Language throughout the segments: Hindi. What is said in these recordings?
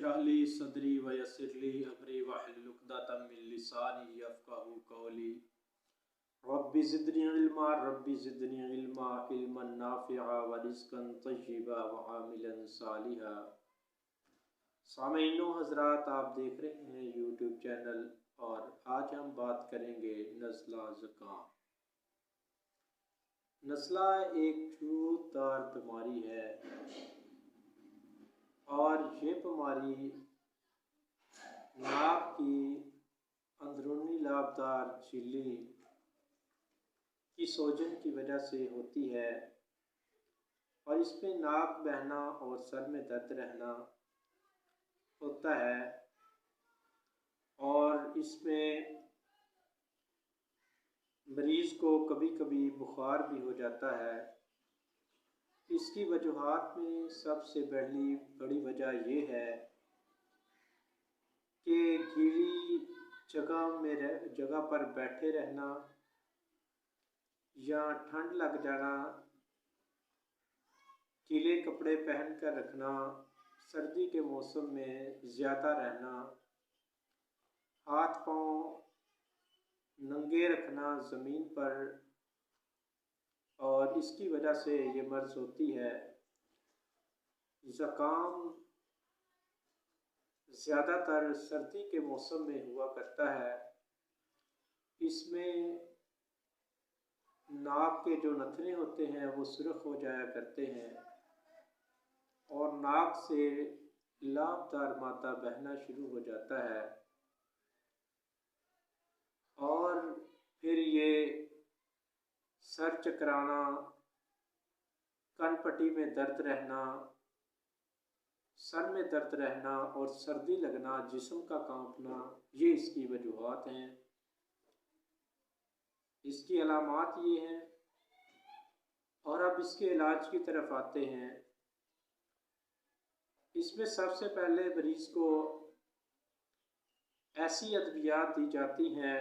इश्रह ली सदरी व यस्सिर ली अमरी वहलुल उक़दतम मिन लिसानी यफ़क़हू क़ौली रब्बि ज़िदनी इल्मा इल्मन नाफ़िअ व रिज़्क़न तय्यिबा व आमिलन सालिहा। सामीन हज़रात, आप देख रहे हैं यूट्यूब चैनल और आज हम बात करेंगे नज़ला ज़ुकाम। नज़ला एक छूतदार बीमारी है और ये बीमारी नाक की अंदरूनी लाभदार झिल्ली की सोजन की वजह से होती है और इसमें नाक बहना और सर में दर्द रहना होता है और इसमें मरीज़ को कभी कभी बुखार भी हो जाता है। इसकी वजूहात में सबसे बड़ी वजह यह है कि गीली जगह पर बैठे रहना या ठंड लग जाना, गीले कपड़े पहन कर रखना, सर्दी के मौसम में ज़्यादा रहना, हाथ पाँव नंगे रखना ज़मीन पर, और इसकी वजह से ये मर्ज़ होती है। ज़ुकाम ज़्यादातर सर्दी के मौसम में हुआ करता है। इसमें नाक के जो नथने होते हैं वो सुर्ख हो जाया करते हैं और नाक से लाभदार मादा बहना शुरू हो जाता है और फिर ये सर चकराना, कनपट्टी में दर्द रहना, सर में दर्द रहना और सर्दी लगना, जिस्म का कांपना, ये इसकी वजूहात हैं। इसकी अलामात ये हैं और अब इसके इलाज की तरफ आते हैं। इसमें सबसे पहले मरीज़ को ऐसी अद्वियात दी जाती हैं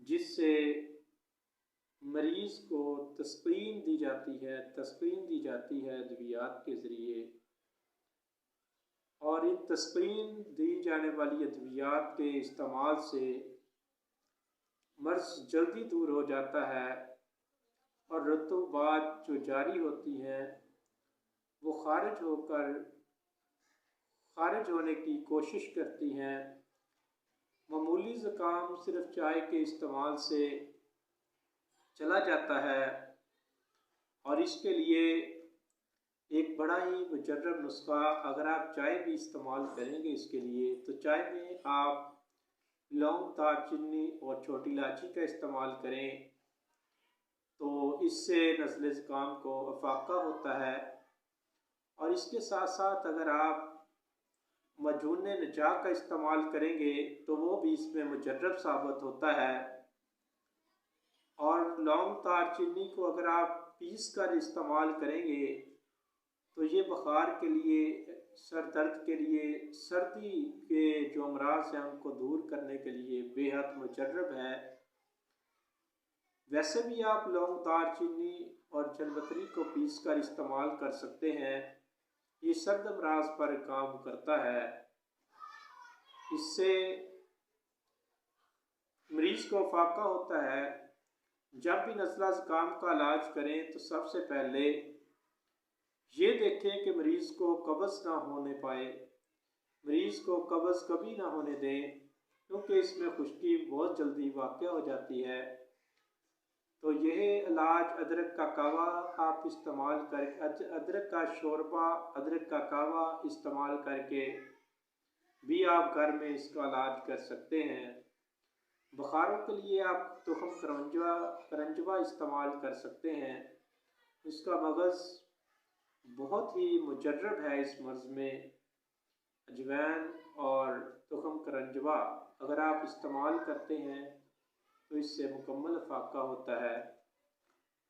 जिससे मरीज़ को तस्कीन दी जाती है अद्वियात के ज़रिए, और इन तस्कीन दी जाने वाली अद्वियात के इस्तेमाल से मर्ज़ जल्दी दूर हो जाता है और रतूबात जो जारी होती हैं वो खारिज होने की कोशिश करती हैं। मामूली ज़ुकाम सिर्फ चाय के इस्तेमाल से चला जाता है और इसके लिए एक बड़ा ही मुजर्रब नुस्खा, अगर आप चाय भी इस्तेमाल करेंगे इसके लिए, तो चाय में आप लौंग, दालचीनी और छोटी इलायची का इस्तेमाल करें तो इससे नज़ले ज़ुकाम को अफाका होता है। और इसके साथ साथ अगर आप मजून नजा का इस्तेमाल करेंगे तो वो भी इसमें मुजर्रब साबित होता है। और लौंग, दालचीनी को अगर आप पीस कर इस्तेमाल करेंगे तो ये बुखार के लिए, सर दर्द के लिए, सर्दी के जो अमराज हैं उनको दूर करने के लिए बेहद मुजर्रब है। वैसे भी आप लौंग, दालचीनी और जलपत्री को पीस कर इस्तेमाल कर सकते हैं। ये सर्द अमराज पर काम करता है। इससे मरीज़ को फाका होता है। जब भी नज़ला ज़ुकाम का इलाज करें तो सबसे पहले ये देखें कि मरीज़ को कब्ज़ ना होने पाए। मरीज़ को कब्ज़ कभी ना होने दें क्योंकि इसमें खुश्की बहुत जल्दी वाक़या हो जाती है। तो यह इलाज अदरक का कावा आप इस्तेमाल करके, अदरक का शोरबा, अदरक का कावा इस्तेमाल करके भी आप घर में इसका इलाज कर सकते हैं। बुखारों के लिए आप तुखम करंजवा इस्तेमाल कर सकते हैं। इसका मगज़ बहुत ही मुजर्रब है इस मर्ज़ में। अजवैन और तुखम करंजवा अगर आप इस्तेमाल करते हैं तो इससे मुकम्मल फाका होता है।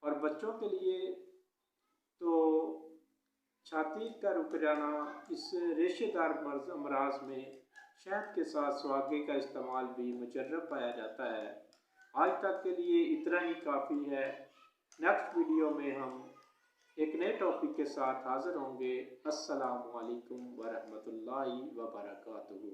और बच्चों के लिए तो छाती का रुक जाना, इस रेशेदार अमराज में शहद के साथ सुहागे का इस्तेमाल भी मुजर्रब पाया जाता है। आज तक के लिए इतना ही काफ़ी है। नेक्स्ट वीडियो में हम एक नए टॉपिक के साथ हाजिर होंगे। अस्सलामु अलैकुम वरहमतुल्लाहि वबरकातुहू।